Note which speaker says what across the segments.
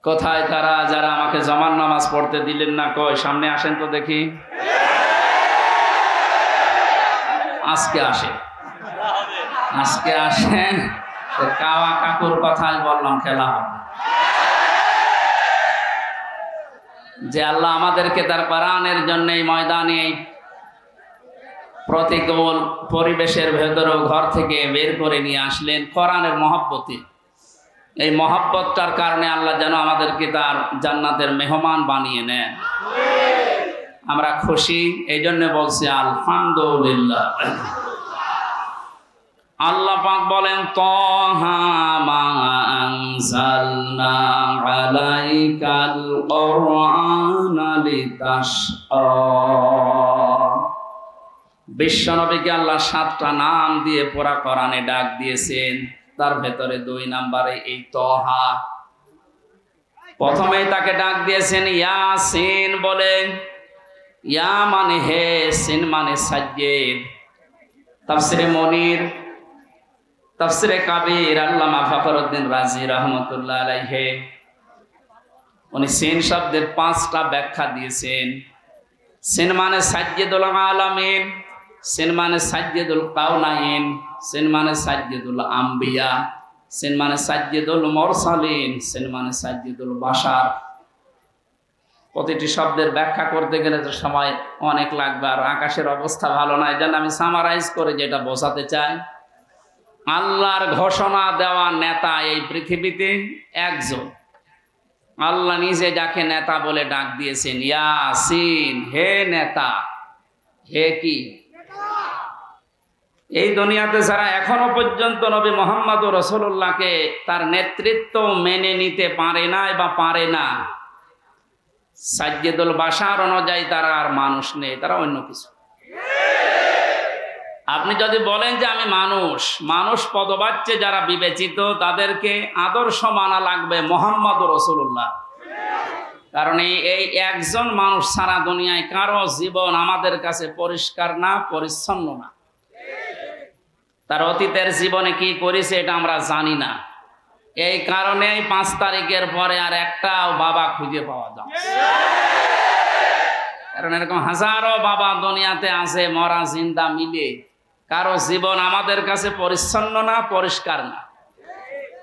Speaker 1: কোথায় তারা যারা আমাকে জমার নামাজ পড়তে দিলেন না? কই সামনে আসেন তো দেখি। আজকে আসেন, আজকে আসেন। কাওয়া কাকুর কথাই বললাম, খেলা হবে। যে আল্লাহ আমাদেরকে তার কোরআনের জন্য এই ময়দানে প্রতিকূল পরিবেশের ভেতরেও ঘর থেকে বের করে নিয়ে আসলেন কোরআনের মহব্বতে। এই মহব্বতটার কারণে আল্লাহ যেন আমাদেরকে তার জান্নাতের মেহমান বানিয়ে নেন। আমরা খুশি, এই জন্য বলছি আলহামদুলিল্লাহ। আল্লাহ পাক বলেন, তাহা মা আনজালনা আলাইকাল কুরআনা লিতাশকা। বিশ্বনবীকে আল্লাহ 7টা নাম দিয়ে পুরা কোরআনে ডাক দিয়েছেন। তার ভেতরে 2 নম্বরে এই তহা। প্রথমেই তাকে ডাক দিয়েছেন ইয়াসিন বলে। ইয়া মানে হে, সিন মানে সাজ্জেদ। তাফসিরে মনির, তাফসিরে কাবির আল্লামা ফখরুদ্দিন রাজি রহমতুল্লাহ আলাইহি উনি সিন শব্দের 5টা ব্যাখ্যা দিয়েছেন। সিন মানে সাজ্জেদুল আলামিন, সিন মানে সাজ্জেদুল কাউনাইন, সিন মানে সাজ্জেদুল আম্বিয়া, সিন মানে সাজ্জেদুল মুরসালিন, সিন মানে সাজ্জেদুল বাশার। প্রতিটি শব্দের ব্যাখ্যা করতে গেলে তো সময় অনেক লাগবে, আর আকাশের অবস্থা ভালো না। এই জন্য আমি সামারাইজ করে যেটা বোঝাতে চাই, আল্লাহর ঘোষণা দেওয়া নেতা এই পৃথিবীতে একজন। আল্লাহ নিজে যাকে নেতা বলে ডাক দিয়েছেন, ইয়াসিন, হে নেতা। হে কি? এই দুনিয়াতে যারা এখনো পর্যন্ত নবী মুহাম্মদ রাসূলুল্লাহকে তার নেতৃত্ব মেনে নিতে পারে না বা পারে না, সাজ্জেদুল বাশার অনুযায়ী তারা আর মানুষ নেই, তারা অন্য কিছু। আপনি যদি বলেন যে আমি মানুষ, মানুষ পদবাচ্যে যারা বিবেচিত তাদেরকে আদর্শ মানা লাগবে মুহাম্মদ রাসূলুল্লাহ। কারণ এই একজন মানুষ সারা দুনিয়ায় কারো জীবন আমাদের কাছে পরিষ্কার না, পরিচ্ছন্ন না। তার অতীতের জীবনে কি করেছে এটা আমরা জানি না। এই কারণেই 5 তারিখের পরে আর একটাও বাবা খুঁজে পাওয়া যায়। কারণ এরকম হাজারো বাবা দুনিয়াতে আছে, মরা জিন্দা মিলে। কারো জীবন আমাদের কাছে পরিচ্ছন্ন না, পরিষ্কার না।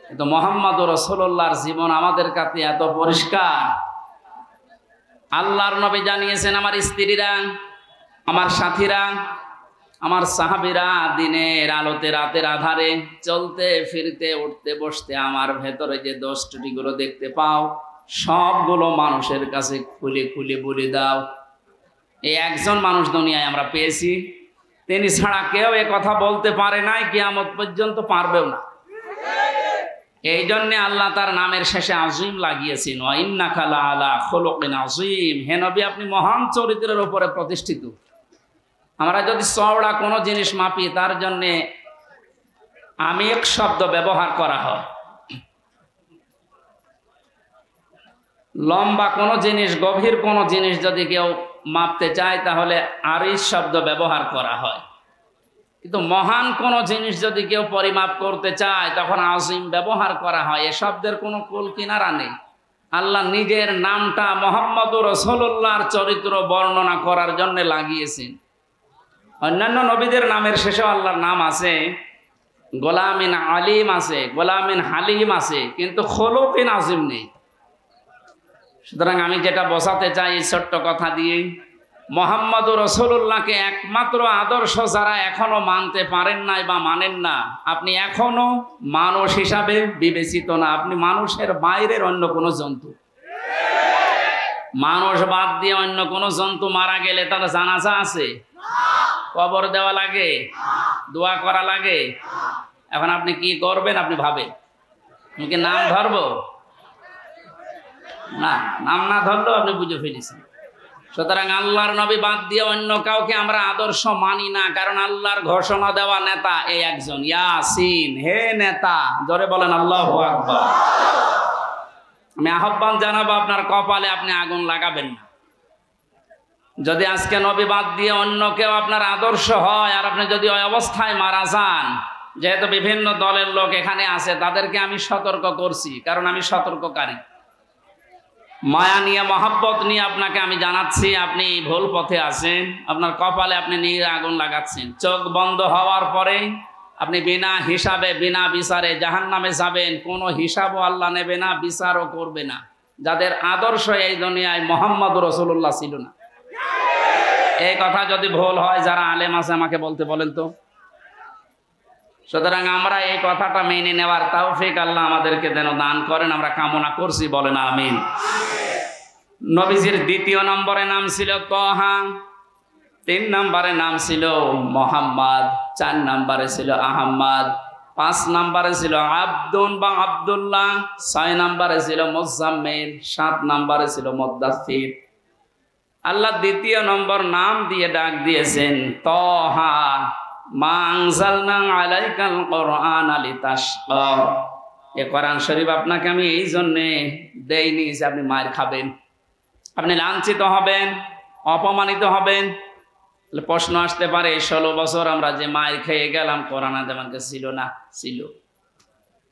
Speaker 1: কিন্তু মুহাম্মদ রাসূলুল্লাহর জীবন আমাদের কাছে এত পরিষ্কার। আল্লাহর নবী জানিয়েছেন, আমার স্ত্রীরা, আমার সাথীরা, আমার সাহাবীরা দিনের আলোতে রাতের আধারে চলতে ফিরতে উঠতে বসতে আমার ভেতরে যে দোষ ত্রুটিগুলো দেখতে পাও সবগুলো মানুষের কাছে খুলে খুলে বলে দাও। এই একজন মানুষ দুনিয়ায় আমরা পেয়েছি, তিনি ছাড়া কেউ এ কথা বলতে পারে নাই, কিয়ামত পর্যন্ত পারবেও না। এই জন্যে আল্লাহ তার নামের শেষে আজিম লাগিয়েছেন, ওয়া ইন্নাকা লাআলা খুলুকিন আযীম। হে নবী, আপনি মহান চরিত্রের উপরে প্রতিষ্ঠিত। আমরা যদি চওড়া কোনো জিনিস মাপি, তার জন্যে আমিক শব্দ ব্যবহার করা হয়। লম্বা কোনো জিনিস, গভীর কোনো জিনিস যদি কেউ মাপতে চায় তাহলে আরিশ শব্দ ব্যবহার করা হয়। কিন্তু মহান কোনো জিনিস যদি কেউ পরিমাপ করতে চায় তখন আজিম ব্যবহার করা হয়। এ শব্দের কোনো কুল কিনারা নেই। আল্লাহ নিজের নামটা মুহাম্মদ রাসূলুল্লাহর চরিত্র বর্ণনা করার জন্য লাগিয়েছেন। অন্যান্য নবীদের নামের শেষেও আল্লাহর নাম আছে, গোলামিন আলিম আছে, গোলামিন হালিম আছে, কিন্তু খুলুকিন আজিম নেই। সুতরাং আমি যেটা বোঝাতে চাই এই ছোট্ট কথা দিয়ে, মুহাম্মদ রাসূলুল্লাহকে একমাত্র আদর্শ যারা এখনো মানতে পারেন নাই বা মানেন না, আপনি এখনো মানুষ হিসাবে বিবেচিত না। আপনি মানুষের বাইরের অন্য কোনো জন্তু। মানুষ বাদ দিয়ে অন্য কোনো জন্তু মারা গেলে তার জানাজা আছে, কবর দেওয়া লাগে, দোয়া করা লাগে। এখন আপনি কি করবেন? আপনি ভাবেন, আমি কি নাম ধরবো? না, নাম না ধরলেও আপনি বুঝে ফেলেছেন। সুতরাং আল্লাহর নবী বাদ দিয়ে অন্য কাউকে আমরা আদর্শ মানি না, কারণ আল্লাহর ঘোষণা দেওয়া নেতা এই একজন, ইয়াসিন, হে নেতা। জোরে বলেন আল্লাহু আকবার। আমি আহ্বান জানাবো, আপনার কপালে আপনি আগুন লাগাবেন না। যদি আজকে নবী বাদ দিয়ে অন্য কেউ আপনার আদর্শ হয় আর আপনি যদি ওই অবস্থায় মারা যান, যেহেতু বিভিন্ন দলের লোক এখানে আছে, তাদেরকে আমি সতর্ক করছি, কারণ আমি সতর্ককারী। মায়া নিয়ে মহব্বত নিয়ে আপনাকে আমি জানাচ্ছি আপনি ভুল পথে আছেন। আপনার কপালে আপনি নীল আগুন লাগাচ্ছেন। চোখ বন্ধ হওয়ার পরে আপনি বিনা হিসাবে বিনা বিচারে জাহান্নামে যাবেন। কোনো হিসাবও আল্লাহ নেবে না, বিচারও করবে না। যাদের আদর্শ এই দুনিয়ায় মোহাম্মদ রাসূলুল্লাহ ছিল না। এই কথা যদি ভুল হয় যারা আলেম আছে আমাকে বলতে বলেন তো। সুতরাং আমরা এই কথাটা মেনে নেওয়ার তৌফিক আল্লাহ আমাদেরকে যেন দান করেন, আমরা কামনা করছি, বলেন আমিন। নবীজির দ্বিতীয় নম্বরে নাম ছিল তহা, 3 নম্বরে নাম ছিল মোহাম্মদ, 4 নম্বরে ছিল আহম্মদ, 5 নম্বরে ছিল আব্দুন বা আব্দুল্লাহ, 6 নম্বরে ছিল মুজাম্মিল, 7 নম্বরে ছিল মুদ্দাসসির। আল্লাহ দ্বিতীয় নম্বর নাম দিয়ে ডাক দিয়েছেন তহা, মা আনজালনা আলাইকাল কুরআনা লিতাশকা। এই কোরআন শরীফ আপনাকে আমি এই জন্যে দেইনি যে আপনি মার খাবেন, আপনি লাঞ্ছিত হবেন, অপমানিত হবেন। প্রশ্ন আসতে পারে 16 বছর আমরা যে মার খেয়ে গেলাম, কোরআন আমাকে ছিল না? ছিল।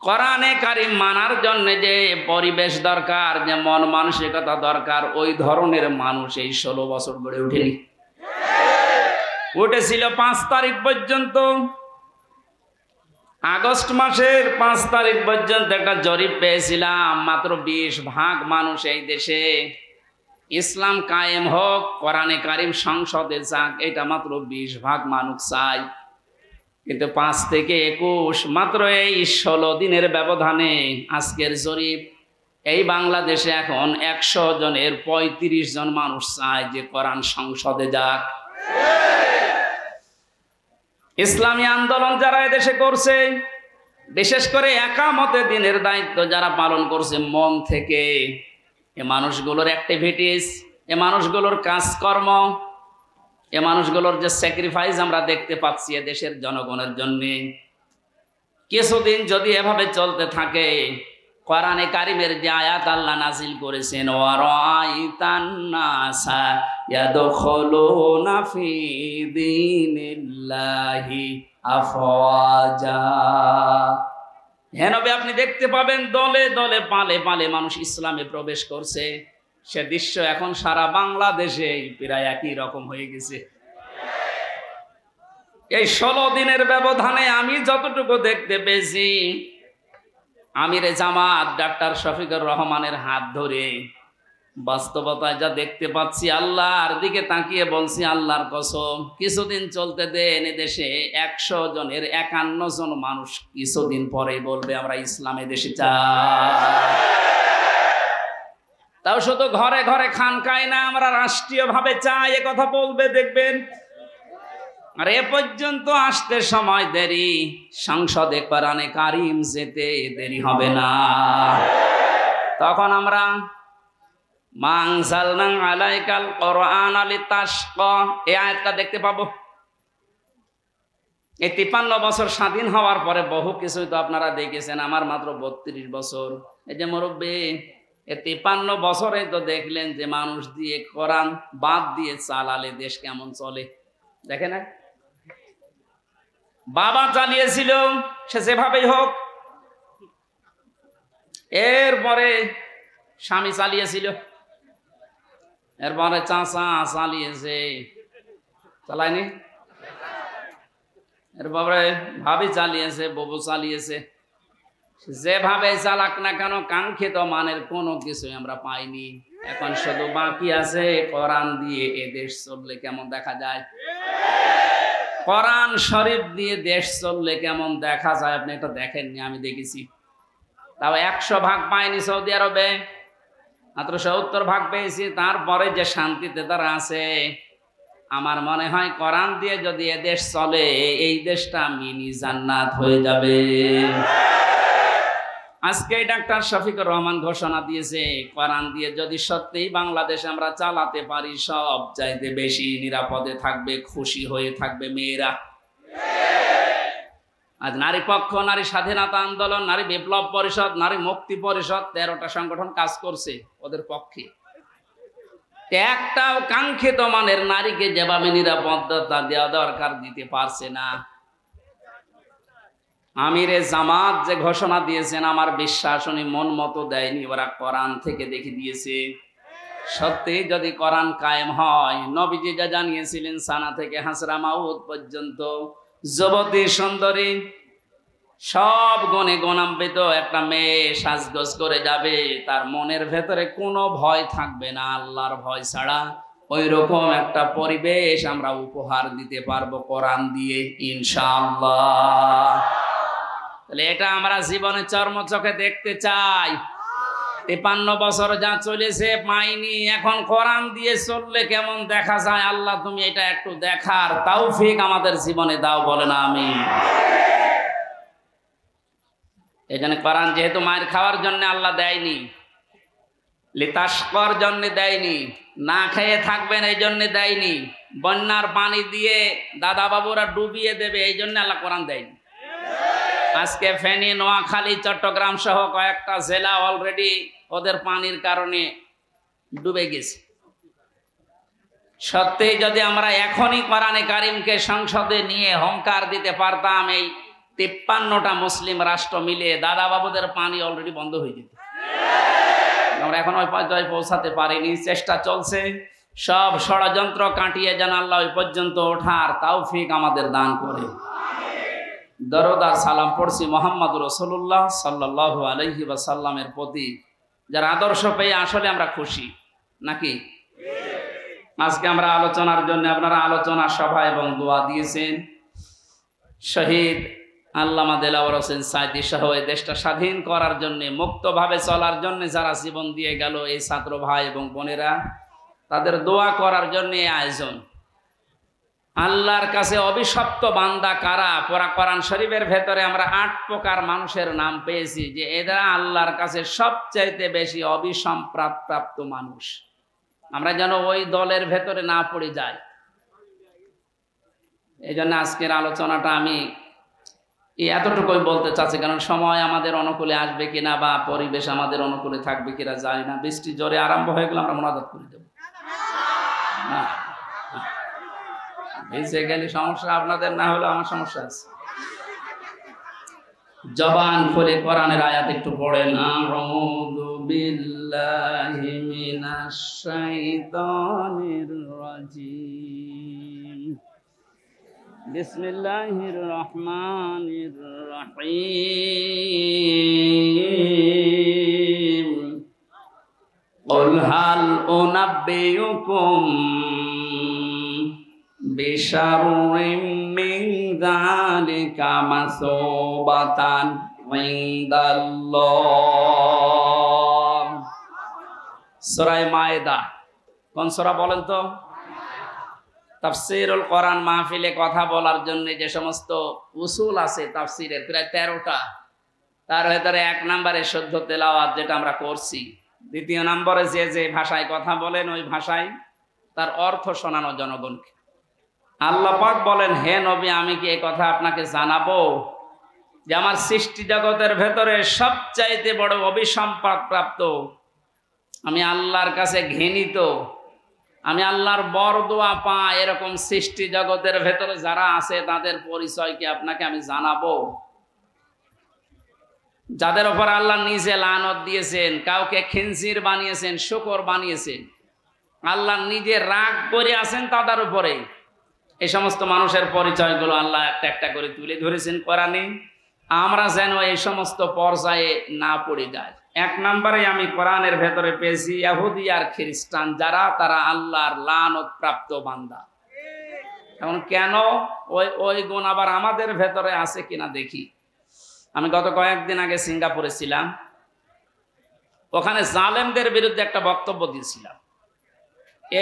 Speaker 1: কোরআনে কারীম মানার জন্য যে পরিবেশ দরকার, যে মন মানসিকতা দরকার, ওই ধরনের মানুষ এই 16 বছর গড়ে ওঠেনি। উঠেছিল 5 তারিখ পর্যন্ত, আগস্ট মাসের 5 তারিখ পর্যন্ত একটা জরিপ পেয়েছিলাম, মাত্র 20% মানুষ এই দেশে ইসলাম কায়েম হোক, কোরআনে কারীম সংসদে যাক, এটা মাত্র 20% মানুষ চায়। কিন্তু 5 থেকে 21, মাত্র এই 16 দিনের ব্যবধানে আজকের জরিপ, এই বাংলাদেশে এখন 100 জনের 35 জন মানুষ চায় যে কোরআন সংসদে যাক। ইসলামী আন্দোলন যারা এদেশে করছে, বিশেষ করে একামতে দিনের দায়িত্ব যারা পালন করছে মন থেকে, এ মানুষগুলোর অ্যাক্টিভিটিস, এ মানুষগুলোর কাজকর্ম, এ মানুষগুলোর যে স্যাক্রিফাইস আমরা দেখতে পাচ্ছি দেশের জনগণের জন্য, কিছুদিন যদি এভাবে চলতে থাকে, কোরআনে কারীমের যে আয়াত আল্লাহ নাযিল করেছেন, ওয়া রাআইতান নাসা ইয়াদখুলুনা ফি দীনিল্লাহি আফওয়াজা, হে নবী আপনি দেখতে পাবেন দলে দলে পালে পালে মানুষ ইসলামে প্রবেশ করছে। সে দৃশ্য এখন সারা বাংলাদেশে প্রায় একই রকম হয়ে গেছে। এই 16 দিনের ব্যবধানে আমি যতটুকু দেখতে পেয়েছি, আমিরে জামাত ডাক্তার শফিকুর রহমানের হাত ধরে বাস্তবতায় যা দেখতে পাচ্ছি, আল্লাহর দিকে তাকিয়ে বলছি আল্লাহর কসম, কিছুদিন চলতে দেন, দেশে 100 জনের 51 জন মানুষ কিছুদিন পরে বলবে আমরা ইসলামে দেশে চাই। তাও শুধু ঘরে ঘরে খানকায় না, আমরা রাষ্ট্রীয় ভাবে চাই, এ কথা বলবে দেখবেন। আর এ পর্যন্ত আসতে সময় দেরি, সংসদে কোরআনে কারীম যেতে দেরি হবে না। তখন আমরা মা আনজালনা আলাইকাল কুরআনা লিতাশকা, এই আয়াতটা দেখতে পাবো। এই 53 বছর স্বাধীন হওয়ার পরে বহু কিছুই তো আপনারা দেখেছেন। আমার মাত্র 32 বছর। এই যে মুরব্বী, এই 53 বছরে তো দেখলেন যে মানুষ দিয়ে কোরআন বাদ দিয়ে চালালে দেশ কেমন চলে, দেখে না? বাবা চালিয়েছিল, সে যেভাবেই হোক। এরপরে স্বামী চালিয়েছিল, এরপরে চাচা চালিয়েছে, চালায়নি? এরপরে ভাবি চালিয়েছে, বউ চালিয়েছে। যেভাবে চালাক না কেন, কাঙ্ক্ষিত মানের কোনো কিছু আমরা পাইনি। এখন শুধু বাকি আছে কোরআন দিয়ে এ দেশ চললে কেমন দেখা যায়। কোরআন শরীফ দিয়ে দেশ চললে কেমন দেখা যায় আপনি এটা দেখেননি, আমি দেখেছি। তাও 100% পাইনি সৌদি আরবে, মাত্র 70% পেয়েছি। তারপরে যে শান্তিতে তারা আছে, আমার মনে হয় কোরআন দিয়ে যদি এ দেশ চলে, এই দেশটা মিনি জান্নাত হয়ে যাবে। আজকে ডাক্তার শফিকুর রহমান ঘোষণা দিয়েছে, কোরআন দিয়ে যদি সত্যিই বাংলাদেশ আমরা চালাতে পারি, সব চাইতে বেশি নিরাপদে থাকবে, খুশি হয়ে থাকবে মেয়েরা। আজ নারী পক্ষ, নারী স্বাধীনতা আন্দোলন, নারী বিপ্লব পরিষদ, নারী মুক্তি পরিষদ, 13টা সংগঠন কাজ করছে ওদের পক্ষে। একটাও কাঙ্ক্ষিত মানের নারীকে যেভাবে নিরাপত্তা দেওয়া দরকার দিতে পারছে না। আমিরে জামাত যে ঘোষণা দিয়েছেন, আমার বিশ্বাস উনি মন মতো দেয়নি, ওরা কোরআন থেকে দেখে দিয়েছে। সত্যি যদি কোরআন কায়েম হয়, নবীজি যা জানিয়েছিলেন সানা থেকে হাসরা মাউত পর্যন্ত যুবতী সুন্দরী সব গুণে গুণান্বিত একটা মেয়ে সাজগোজ করে যাবে, তার মনের ভেতরে কোনো ভয় থাকবে না আল্লাহর ভয় ছাড়া। ওই রকম একটা পরিবেশ আমরা উপহার দিতে পারবো কোরআন দিয়ে ইনশাআল্লাহ। তাহলে এটা আমরা জীবনে চর্ম চোখে দেখতে চাই। 53 বছর যা চলেছে পাইনি, এখন কোরআন দিয়ে চললে কেমন দেখা যায়। আল্লাহ তুমি এটা একটু দেখার তৌফিক আমাদের জীবনে দাও, বলে না আমিন। এই জন্য কোরআন যেহেতু মায়ের খাওয়ার জন্য আল্লাহ দেয়নি, লিতাশকর জন্য দেয়নি, না খেয়ে থাকবেন এই জন্য দেয়নি, বন্যার পানি দিয়ে দাদা বাবুরা ডুবিয়ে দেবে এই জন্য আল্লাহ কোরআন দেয়নি। আজকে ফেনী, নোয়াখালী, চট্টগ্রাম সহ কয়েকটা জেলা অলরেডি ওদের পানির কারণে ডুবে গেছে। সত্যি যদি আমরা এখনই কোরআনে কারিমকে সংসদে নিয়ে হুঙ্কার দিতে পারতাম, এই 53টা মুসলিম রাষ্ট্র মিলে দাদা বাবুদের পানি অলরেডি বন্ধ হয়ে যেত। আমরা এখন ওই পর্যায়ে পৌঁছাতে পারিনি, চেষ্টা চলছে। সব ষড়যন্ত্র কাটিয়ে যেন আল্লাহ ওই পর্যন্ত ওঠার তৌফিক আমাদের দান করে। দরুদ আর সালাম পড়ছি মুহাম্মদ রাসূলুল্লাহ সাল্লাল্লাহু আলাইহি ওয়াসাল্লামের প্রতি, যার আদর্শ পেয়ে আসলে আমরা খুশি নাকি। আজকে আমরা আলোচনার জন্য আপনারা আলোচনা সভা এবং দোয়া দিয়েছেন। শহীদ আল্লামা দেলাওয়ার হোসেন সাঈদী সহ এই দেশটা স্বাধীন করার জন্য, মুক্তভাবে চলার জন্য যারা জীবন দিয়ে গেল, এই ছাত্র ভাই এবং বোনেরা, তাদের দোয়া করার জন্য এই আয়োজন। আল্লাহর কাছে অভিশপ্ত বান্দা কারা? কোরআন শরীফের ভেতরে আমরা 8 প্রকার মানুষের নাম পেয়েছি, যে এরা আল্লাহর কাছে সবচাইতে বেশি অভিসম্প্রাপ্ত মানুষ। আমরা যেন ওই দলের ভেতরে না পড়ে যাই। এই জন্য আজকের আলোচনাটা আমি এতটুকুই বলতে চাচ্ছি, কারণ সময় আমাদের অনুকূলে আসবে কিনা বা পরিবেশ আমাদের অনুকূলে থাকবে কিনা জানি না। বৃষ্টি জোরে আরম্ভ হয়ে গেলে আমরা মোনাজাত করে দেব। ভেসে গেলে সমস্যা আপনাদের, না হলে আমার সমস্যা আছে। জবান খুলে কোরআনের আয়াত একটু পড়েন। আউযু বিল্লাহি মিনাশ শাইতানির রাজিম। বিসমিল্লাহির রহমানির রহিম। কুল হাল উনাব্বিউকুম বিশাররিম মিন যালিকা মাসুবাতান ইনদাল্লাহ। সূরা মায়েদা কোন সূরা বলেন তো? তাফসীরুল কোরআন মাহফিলে কথা বলার জন্য যে সমস্ত উসুল আছে তাফসীরের প্রায় 13টা, তার ভেতরে 1 নম্বরে শুদ্ধ তেলাওয়াত, যেটা আমরা করছি। 2 নম্বরে যে ভাষায় কথা বলেন ওই ভাষায় তার অর্থ শোনানো জনগণকে। আল্লাহ পাক বলেন, হে নবী, আমি কি এই কথা আপনাকে জানাবো যে আমার সৃষ্টি জগতের ভেতরে সবচাইতে বড় অভিসম্প্রাপ্ত, আমি আল্লাহর কাছে ঘৃণিত, আমি আল্লাহর বরদোয়া পাই, এরকম সৃষ্টি জগতের ভেতরে যারা আছে তাদের পরিচয় কি আপনাকে আমি জানাবো? যাদের উপর আল্লাহ নিজে লানত দিয়েছেন, কাউকে খিনজির বানিয়েছেন, শূকর বানিয়েছেন, আল্লাহ নিজে রাগ করে আছেন তাদের উপরে। এই সমস্ত মানুষের পরিচয়গুলো আল্লাহ একটা একটা করে তুলে ধরেছেন কোরআনে। আমরা যেন এই সমস্ত পর্যায়ে না পড়ে যাই। 1 নম্বরে আমি কোরআনের ভেতরে পেয়েছি ইহুদি আর খ্রিস্টান, যারা তারা আল্লাহর লানত প্রাপ্ত বান্দা। এখন কেন ওই গুণ আবার আমাদের ভেতরে আছে কিনা দেখি। আমি গত কয়েকদিন আগে সিঙ্গাপুরে ছিলাম, ওখানে জালেমদের বিরুদ্ধে একটা বক্তব্য দিয়েছিলাম।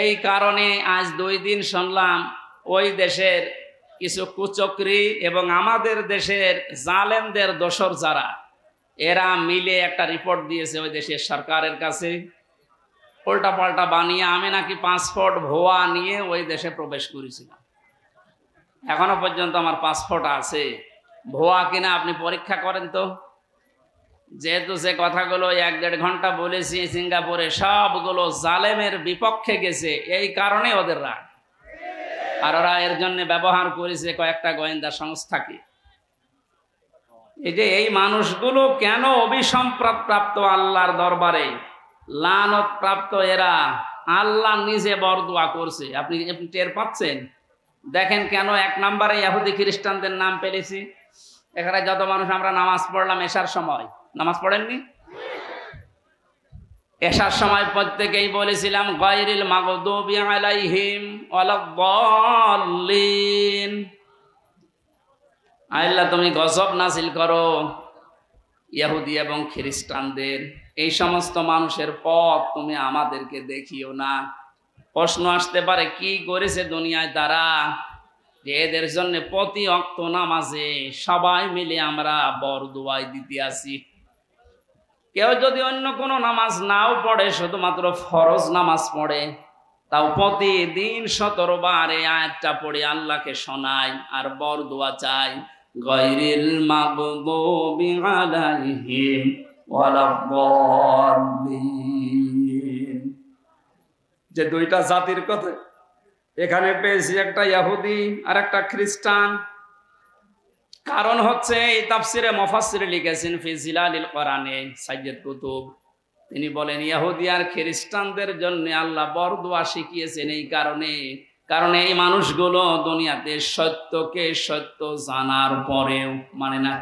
Speaker 1: এই কারণে আজ 2 দিন শুনলাম ওই দেশের কিছু কুচক্রী এবং আমাদের দেশের জালেমদের দোসর যারা, এরা মিলে একটা রিপোর্ট দিয়েছে ওই দেশের সরকারের কাছে, উল্টা পাল্টা বানিয়ে আমি নাকি পাসপোর্ট ভুয়া নিয়ে ওই দেশে প্রবেশ করেছিলাম। এখনো পর্যন্ত আমার পাসপোর্ট আছে, ভুয়া কিনা আপনি পরীক্ষা করেন তো। যেহেতু যে কথাগুলো 1-1.5 ঘন্টা বলেছি সিঙ্গাপুরে, সবগুলো জালেমের বিপক্ষে গেছে, এই কারণে ওদের রাগ। আর ওরা এর জন্য ব্যবহার করেছে কয়েকটা গোয়েন্দা সংস্থাকে। এই যে এই মানুষগুলো কেন অভিসম্প্রাপ্ত প্রাপ্ত আল্লাহর দরবারে, লানত প্রাপ্ত এরা, আল্লাহ নিজে বরদোয়া করছে। আপনি টের পাচ্ছেন? দেখেন কেন এক নম্বরে ইহুদি খ্রিস্টানদের নাম পেলেছি। এখানে যত মানুষ আমরা নামাজ পড়লাম এশার সময়, নামাজ পড়েননি? এশার সময় প্রত্যেকেই বলেছিলাম গায়রিল মাগদুবি আলাইহিম ওয়ালাদ-দাল্লিন। আল্লাহ তুমি গজব নাজিল করো ইহুদি এবং খ্রিস্টানদের, এই সমস্ত মানুষের পথ তুমি আমাদেরকে দেখিও না। প্রশ্ন আসতে পারে কি করেছে দুনিয়ায় তারা যে এদের জন্য প্রতি ওয়াক্ত নামাজে সবাই মিলে আমরা বরদোয়া দিতে আসি। কেউ যদি অন্য কোনো নামাজ নাও পড়ে, শুধুমাত্র ফরজ নামাজ পড়ে, তাও প্রতিদিন 17 বার এই আয়াতটা পড়ে আল্লাহকে শোনায় আর বরদোয়া চাই, গায়রিল মাগদুবি আলাইহিম ওয়ালাদ-দাল্লিন। যে দুইটা জাতির কথা এখানে পেয়েছি, একটা ইহুদি আর একটা খ্রিস্টান। কারণ হচ্ছে এই তাফসিরে মুফাসসির লিখেছেন ফি জিলালিল কোরআনে সাইয়্যিদ কুতুব, তিনি বলেন ইহুদি আর খ্রিস্টানদের জন্য আল্লাহ বরদোয়া শিখিয়েছেন এই কারণে, কারণ এই মানুষগুলো দুনিয়াতে সত্যকে সত্য জানার পরেও মানে না।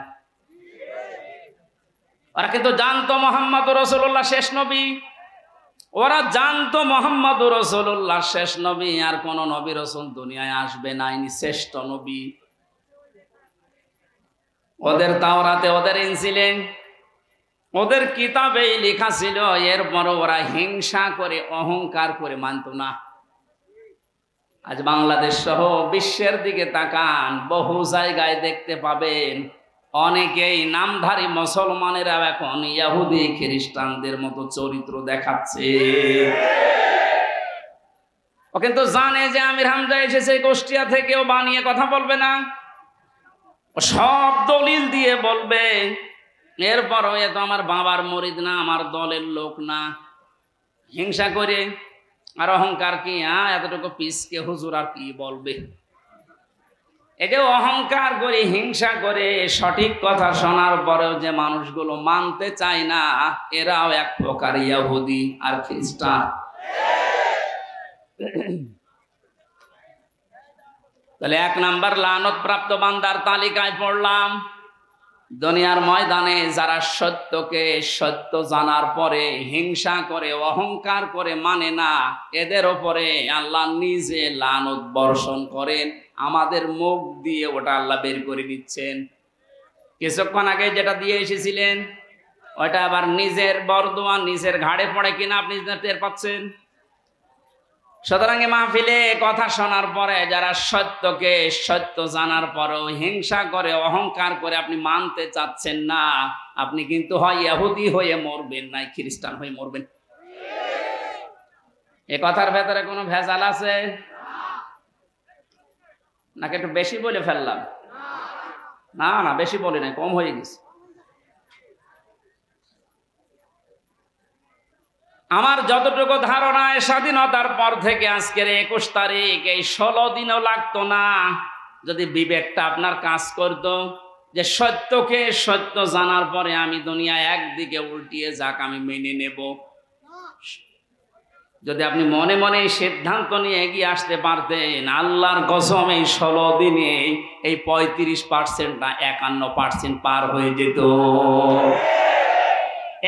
Speaker 1: ওরা কিন্তু জানতো মুহাম্মদুর রাসূলুল্লাহ শেষ নবী, ওরা জানতো মুহাম্মদুর রাসূলুল্লাহ শেষ নবী, আর কোন নবী রাসূল দুনিয়ায় আসবে না, ইনি শ্রেষ্ঠ নবী। ওদের তাওরাতে, ওদের ইনজিলে, ওদের কিতাবেই লেখা ছিল, এরপর ওরা হিংসা করে অহংকার করে মানত না। আজ বাংলাদেশ সহ বিশ্বের দিকে তাকান, বহু জায়গায় দেখতে পাবেন অনেকেই নামধারী মুসলমানেরা এখন ইহুদি খ্রিস্টানদের মতো চরিত্র দেখাচ্ছে। ও কিন্তু জানে যে আমির হামজা এসেছে কুষ্টিয়া থেকে, ও বানিয়ে কথা বলবে না, ও সব দলিল দিয়ে বলবে। এরপরও এ তো আমার বাবার মুরিদ না, আমার দলের লোক না। হিংসা করে আর অহংকার কি, এতটুকু পিসকে হুজুর আর কি বলবে। এই যে অহংকার করে হিংসা করে সঠিক কথা শোনার পরেও যে মানুষগুলো মানতে চায় না, এরাও এক প্রকার ইহুদি আর খ্রিস্টান। তাহলে 1 নাম্বার লানত প্রাপ্ত বান্দার তালিকায় পড়লাম, দুনিয়ার ময়দানে যারা সত্যকে সত্য জানার পরে হিংসা করে অহংকার করে মানে না, এদের ওপরে আল্লাহ নিজে লানত বর্ষণ করেন। আমাদের মুখ দিয়ে ওটা আল্লাহ বের করে দিচ্ছেন। কিছুক্ষণ আগে যেটা দিয়ে এসেছিলেন ওটা আবার নিজের বরদোয়া নিজের ঘাড়ে পড়ে কিনা আপনি টের পাচ্ছেন। সুতরাং মাহফিলে কথা শোনার পরে যারা সত্যকে সত্য জানার পরেও হিংসা করে অহংকার করে আপনি মানতে চাচ্ছেন না, আপনি কিন্তু হয় ইহুদি হয়ে মরবেন, নাই খ্রিস্টান হয়ে মরবেন। এ কথার ভেতরে কোনো ভেজাল আছে নাকি একটু বেশি বলে ফেললাম? না না, বেশি বলি নাই, কম হয়ে গেছে। আমার যতটুকু ধারণায় স্বাধীনতার পর থেকে আজকের 21 তারিখ, এই 16 দিনও লাগতো না যদি বিবেকটা আপনার কাজ করত, যে সত্যকে সত্য জানার পরে আমি দুনিয়া একদিকে উল্টিয়ে যাক আমি মেনে নেব। যদি আপনি মনে মনে সিদ্ধান্ত নিয়ে এগিয়ে আসতে পারতেন, আল্লাহর কসম এই 16 দিনে এই 35% না 51% পার হয়ে যেত।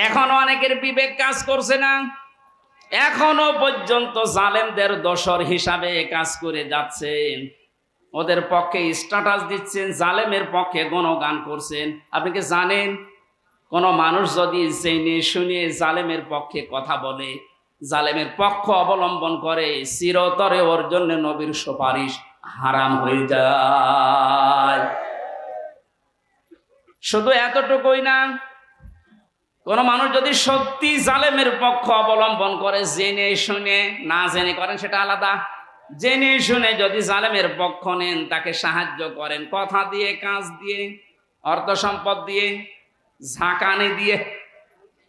Speaker 1: এখনো অনেকের বিবেক কাজ করছে না, এখনো পর্যন্ত জালেমদের দোসর হিসাবে কাজ করে যাচ্ছেন। ওদের পক্ষে স্ট্যাটাস দিচ্ছেন, জালেমের পক্ষে গুণগান করছেন। আপনি কি জানেন কোন মানুষ যদি জেনে শুনে জালেমের পক্ষে কথা বলে, জালেমের পক্ষ অবলম্বন করে, চিরতরে ওর জন্য নবীর সুপারিশ হারাম হয়ে যায়। শুধু এতটুকুই না, কোন মানুষ যদি সত্যি জালেমের পক্ষ অবলম্বন করে, জেনে শুনে, না জেনে করেন সেটা আলাদা, জেনে শুনে যদি জালেমের পক্ষ নেন, তাকে সাহায্য করেন কথা দিয়ে, কাজ দিয়ে, অর্থ সম্পদ দিয়ে, ঝাঁকানি দিয়ে,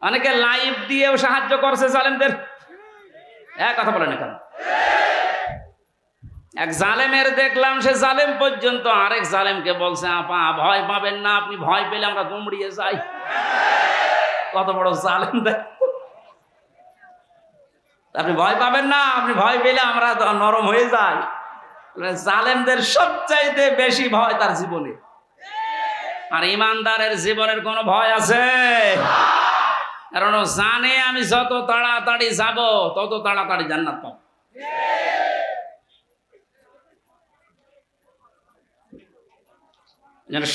Speaker 1: অনেকে লাইভ দিয়েও সাহায্্য করছে জালেমদের। কথা বলেন এখন। এক জালেমের দেখলাম, সে জালেম পর্যন্ত আরেক জালেমকে বলছে, আপা ভয় পাবেন না, আপনি ভয় পেলে আমরা গুমড়িয়ে যাই। কত বড় জালেম! আপনি ভয় পাবেন না, আপনি ভয় পেলে আমরা নরম হয়ে যাই। জালেমদের সবচাইতে বেশি ভয় তার জীবনে, আর ইমানদারের জীবনের কোনো ভয় আছে? কারণ ও জানে আমি যত তাড়াতাড়ি যাব তত তাড়াতাড়ি জান্নাত পাবো।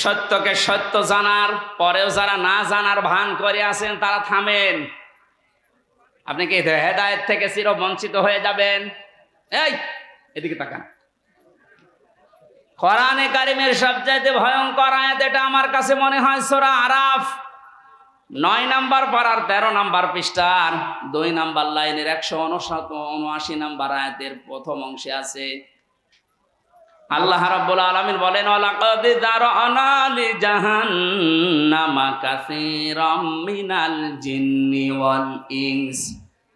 Speaker 1: সত্যকে সত্য জানার পরেও যারা না জানার ভান করে আছেন তারা থামেন। আপনি কি হেদায়েত থেকে চির বঞ্চিত হয়ে যাবেন? এই এদিকে তাকান। কোরআনে কারিমের সবচাইতে ভয়ঙ্কর আয়াত এটা আমার কাছে মনে হয় সূরা আরাফ 9 নম্বর পারার 13 নম্বর পৃষ্ঠার 2 নম্বর লাইনের 179 নম্বর আয়াতের প্রথম অংশে আছে। আল্লাহ রাব্বুল আলামিন বলেন, ওয়ালাকাদ যারানা লি জাহান্নামা কাসীরাম মিনাল জিন্নি ওয়াল ইনস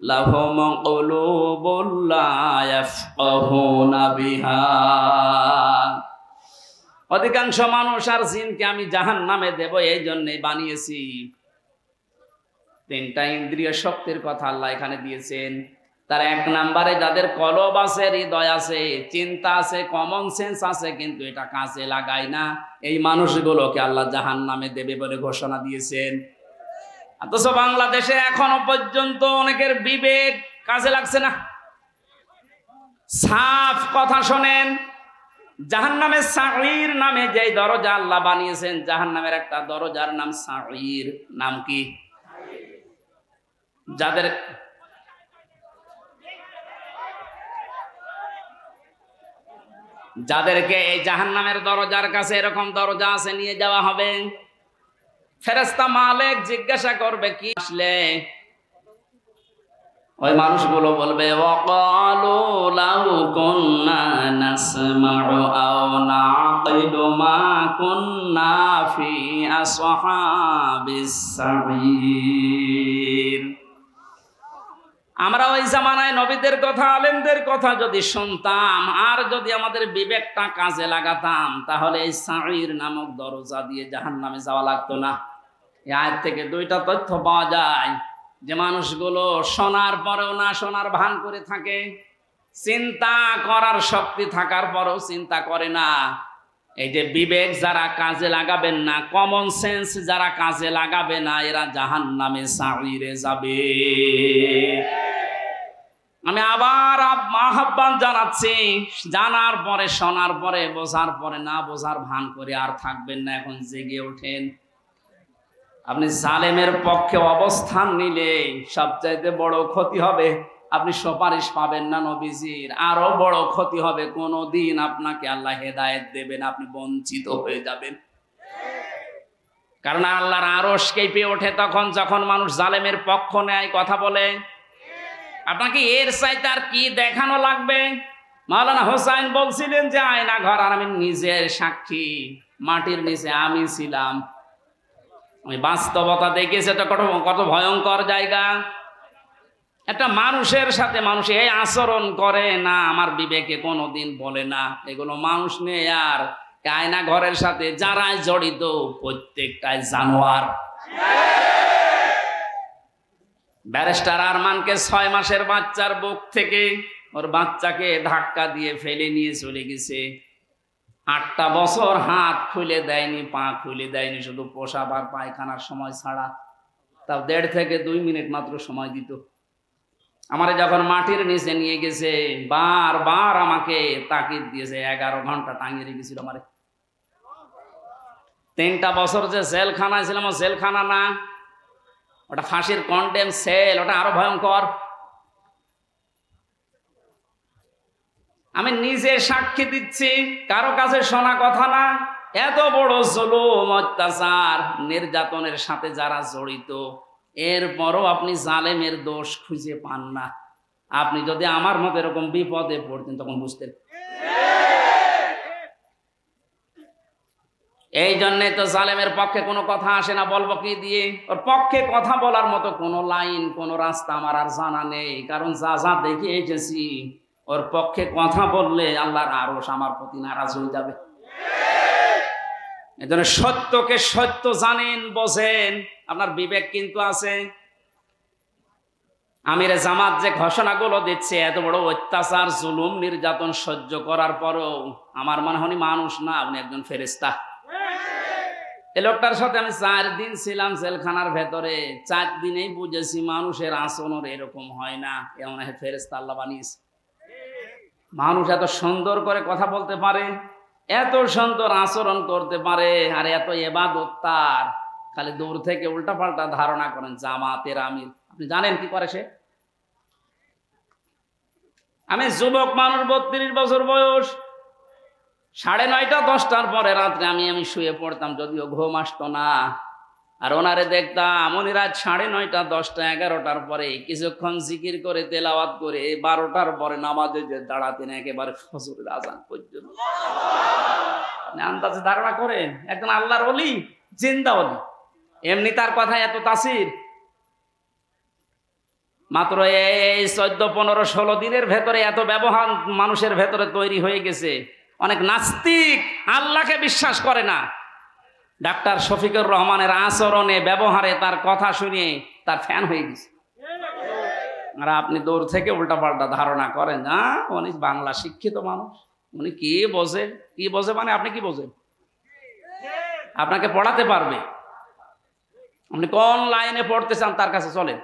Speaker 1: লাহুম কুলুবুন লা ইয়াফকাহুনা বিহা। অধিকাংশ মানুষ আর জিনকে আমি জাহান্নামে দেব এই জন্যই বানিয়েছি। 3টা ইন্দ্রিয় শক্তির কথা আল্লাহ এখানে দিয়েছেন। তার 1 নম্বরে যাদের কলব আছে, হৃদয় আছে, চিন্তা আছে, কমন সেন্স আছে, কিন্তু এটা কাজে লাগায় না, এই মানুষগুলোকে আল্লাহ জাহান্নামে দেবে বলে ঘোষণা দিয়েছেন। অথচ বাংলাদেশে এখনো পর্যন্ত অনেকের বিবেক কাজে লাগছে না। সাফ কথা শোনেন, জাহান্নামের সাঈর নামে যে দরজা আল্লাহ বানিয়েছেন, জাহান্নামের একটা দরজার নাম সাঈর। নাম কি? যাদেরকে এই জাহান্নামের দরজার কাছে এরকম দরজা আছে নিয়ে যাওয়া হবে, ফেরেশতা মালিক জিজ্ঞাসা করবে কি আসলে, ওই মানুষগুলো বলবে ওয়াকালু লাউ কুন্না নাসমাউ আও নাকিলু মা কুন্না ফি আসহাবিস সাঈর। আমরা ওই জামানায় নবীদের কথা, আলেমদের কথা যদি শুনতাম আর যদি আমাদের বিবেকটা কাজে লাগাতাম, তাহলে এই সাঈর নামক দরজা দিয়ে জাহান্নামে যাওয়া লাগতো না। এই আয়াত থেকে 2টা তথ্য পাওয়া যায়, যে মানুষগুলো শোনার পরেও না শোনার ভান করে থাকে, চিন্তা করার শক্তি থাকার পরেও চিন্তা করে না। এই যে বিবেক যারা কাজে লাগাবেন না, কমন সেন্স যারা কাজে লাগাবে না, এরা জাহান্নামে সাঈরে যাবে। আমি আবার আহ্বান জানাচ্ছি, জানার পরে, শোনার পরে, বোঝার পরে না বোঝার ভান করে আর থাকবেন না। এখন জেগে ওঠেন। আপনি জালেমের পক্ষে অবস্থান নিলে সবচাইতে বড় ক্ষতি হবে, আপনি সুপারিশ পাবেন না নবীজির। আরো বড় ক্ষতি হবে, কোনদিন আপনাকে আল্লাহ হেদায়েত দেবেন, আপনি বঞ্চিত হয়ে যাবেন। কারণ আল্লাহর আরশ কেঁপে ওঠে তখন যখন মানুষ জালেমের পক্ষ নেয়, কথা বলে। আপনাকে এর চাইতে আর কি দেখানো লাগবে? মাওলানা হোসাইন বলছিলেন যে আয়না ঘর, আর আমি নিজের সাক্ষী, মাটির নিচে আমি ছিলাম, আমি বাস্তবতা দেখেছি। এটা কত ভয়ঙ্কর জায়গা। একটা মানুষের সাথে মানুষ এই আচরণ করে না, আমার বিবেকে কোনোদিন বলে না এগুলো মানুষ নেই। আর আয়না ঘরের সাথে যারা জড়িত প্রত্যেকটাই জানোয়ার। ব্যারিস্টার আরমানকে 6 মাসের বাচ্চার বুক থেকে ওর বাচ্চাকে ধাক্কা দিয়ে ফেলে নিয়ে চলে গেছে। 8টা বছর হাত খুলে দেয়নি, পা খুলে দেয়নি, শুধু পোশাক আর পায়খানার সময় ছাড়া। তাও 1.5 থেকে 2 মিনিট মাত্র সময় দিত। আমারে যখন মাটির নিচে নিয়ে গেছে, বারবার আমাকে তাকিদ দিয়েছে। 11 ঘন্টা টাঙিয়ে রেখেছিল আমারে। 3টা বছর যে জেলখানায় ছিলাম, ও জেলখানা না, ওটা ফাঁসির কন্ডেম সেল, ওটা আরো ভয়ঙ্কর। আমি নিজে সাক্ষী দিচ্ছি, কারো কাছে শোনা কথা না। এত বড় জুলুম, অত্যাচার, নির্যাতনের সাথে যারা জড়িত, এরপরও আপনি জালেমের দোষ খুঁজে পান না। আপনি যদি আমার মতো এরকম বিপদে পড়তেন তখন বুঝতেন। এই জন্যে তো জালেমের পক্ষে কোনো কথা আসে না। বলবো কি দিয়ে? ওর পক্ষে কথা বলার মতো কোনো লাইন, কোনো রাস্তা আমার আর জানা নেই। কারণ যা যা দেখে এসেছি, ও ওর পক্ষে কথা বললে আল্লাহর আরশ আমার প্রতি নারাজ হয়ে যাবে। এজন্য সত্যকে সত্য জানেন, বোঝেন, আপনার বিবেক কিন্তু আছে। আমিরে জামাত যে ঘোষণাগুলো দিচ্ছে, এত বড় অত্যাচার, জুলুম, নির্যাতন সহ্য করার পরও আমার মনে হয় মানুষ না, উনি একজন ফেরেশতা। এই লোকটার সাথে আমি 4 দিন ছিলাম জেলখানার ভেতরে। 4 দিনেই বুঝেছি মানুষের আচরণ এরকম হয় না, এমন এক ফেরেশতা আল্লাহ বানিয়েছে। মানুষ এত সুন্দর করে কথা বলতে পারে, এত সুন্দর আচরণ করতে পারে, আর এত ইবাদত তার। খালি দূর থেকে উল্টাপাল্টা ধারণা করেন জামাতের আমির। আপনি জানেন কি করে সে? আমি যুবক মানুষ, 32 বছর বয়স। 9:30 10টার পরে রাত্রে আমি শুয়ে পড়তাম, যদিও ঘুম আসতো না। আর ওনারে দেখতাম উনি রাত 9:30 10টা 11টার পরে কিছুক্ষণ জিকির করে তেলাওয়াত করে 12টার পরে নামাজে যে দাঁড়াতেন একেবারে ফজরের আযান পর্যন্ত। আপনি আন্দাজে ধারণা করেন একজন আল্লাহর ওলি, জিন্দা ওলি, এমনি তার কথায় এত তাসির। মাত্র এই 14 15 16 দিনের ভেতরে এত ব্যবহার মানুষের ভেতরে তৈরি হয়ে গেছে। অনেক নাস্তিক আল্লাহকে বিশ্বাস করে না, ডাক্তার শফিকুর রহমানের আচরণে, ব্যবহারে, তার কথা শুনে তার ফ্যান হয়ে গেছে। আর আপনি দূর থেকে উল্টাপাল্টা ধারণা করেন, না উনি বাংলা শিক্ষিত মানুষ, উনি কি বোঝে। কি বোঝে মানে আপনি কি বোঝেন? আপনাকে পড়াতে পারবে, আপনি কোন লাইনে পড়তে চান তার কাছে চলেন,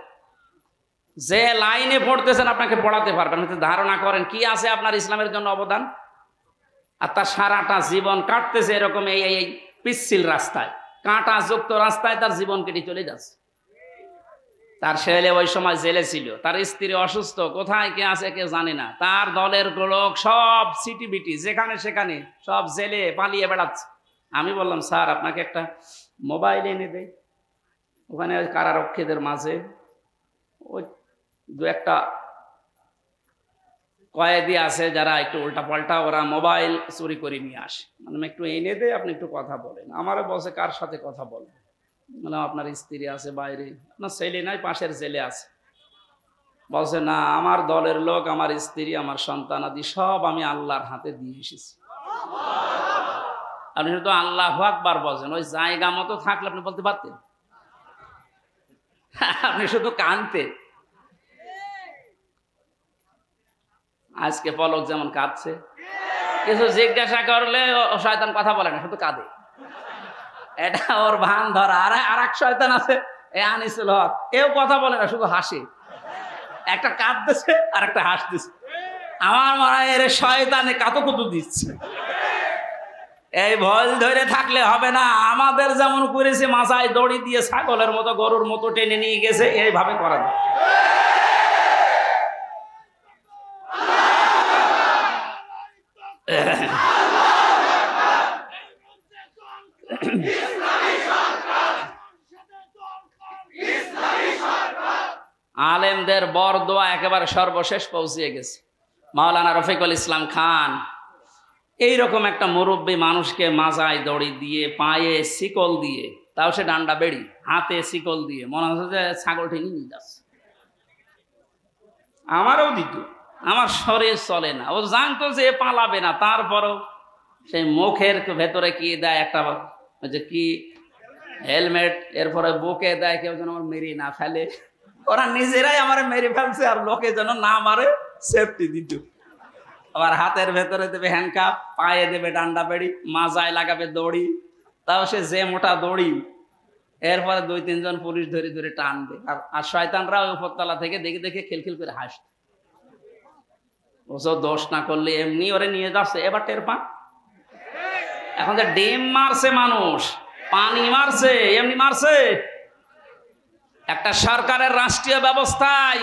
Speaker 1: যে লাইনে পড়তেছেন আপনাকে পড়াতে পারবেন। আপনি ধারণা করেন কি আছে আপনার ইসলামের জন্য অবদান, আর তার সারাটা জীবন কাটতেছে এরকম এই পিচ্ছিল রাস্তায়, কাঁটা যুক্ত রাস্তায় তার জীবন কেটে চলে যাচ্ছে। তার ছেলে ওই সময় জেলে ছিল, তার স্ত্রী অসুস্থ, কোথায় কে আছে কে জানে না, তার দলের লোক সব সিটিবিটি যেখানে সেখানে সব জেলে পালিয়ে বেড়াচ্ছে। আমি বললাম স্যার আপনাকে একটা মোবাইল এনে দেয়, ওখানে কারারক্ষীদের মাঝে ওই 2-1টা কয়েদি আছে যারা একটু উল্টাপাল্টা, ওরা মোবাইল চুরি করে নিয়ে আসে, মানে একটু এনে দে, আপনি একটু কথা বলেন। আমারও বসে কার সাথে কথা বলবেন, বললাম আপনার স্ত্রী আছে বাইরে, আপনার ছেলে নাই পাশের জেলে আছে। বলছে না, আমার দলের লোক, আমার স্ত্রী, আমার সন্তানাদি সব আমি আল্লাহর হাতে দিয়ে এসেছি। আপনি শুধু আল্লাহু আকবার বলছেন, ওই জায়গা মতো থাকলে আপনি বলতে পারতেন, আপনি শুধু কাঁদতেন। আজকে পলক যেমন কাঁদছে, কিছু জিজ্ঞাসা করলে শয়তান কথা বলে না, শুধু কাঁদে। এটা ওর ভান ধরা। আর এক শয়তান আছে, এ আনিসুল হক, এও কথা বলে না, শুধু হাসে। একটা কাঁদতেছে আর একটা হাসতেছে। আমার মনে হয় এর শয়তানে কাতুকুতু দিচ্ছে। এই ভয় ধরে থাকলে হবে না। আমাদের যেমন করেছে মাথায় দড়ি দিয়ে ছাগলের মতো, গরুর মতো টেনে নিয়ে গেছে, এইভাবে করা যায়। আলেমদের বরদোয়া একেবারে সর্বশেষ পৌঁছিয়ে গেছে। মাওলানা রফিকুল ইসলাম খান এইরকম একটা মুরব্বী মানুষকে মাজায় দড়ি দিয়ে, পায়ে শিকল দিয়ে, তাও সে ডান্ডা বেড়ি, হাতে শিকল দিয়ে, মনে হচ্ছে যে ছাগল টেনে নিয়ে যাচ্ছে। আমারও দিত, আমার শরীর চলে না, ও জানতো যে পালাবে না, তারপরও সেই মুখের ভেতরে কি দেয় একটা, যে কি হেলমেট, এরপরে বুকে দেয়, কেউ যেন আমার মেরে না ফেলে। ওরা নিজেরাই আমার মেরে ফেলছে, আর লোকে যেন না মারে সেফটি দিত। আবার হাতের ভেতরে দেবে হ্যান্ডকাপ, পায়ে দেবে ডান্ডা বেড়ি, মাজায় লাগাবে দড়ি, তাও সে যে মোটা দড়ি। এরপরে 2-3 জন পুলিশ ধরে ধরে টানবে, আর শয়তানরা ওই উপরতলা থেকে দেখে দেখে খিলখিল করে হাসত। ওসব দোষ না করলে এমনি ওরে নিয়ে যাচ্ছে। এবার টের পান, এখন যে ডিম মারছে মানুষ, পানি মারছে, এমনি মারছে। একটা সরকারের রাষ্ট্রীয় ব্যবস্থায়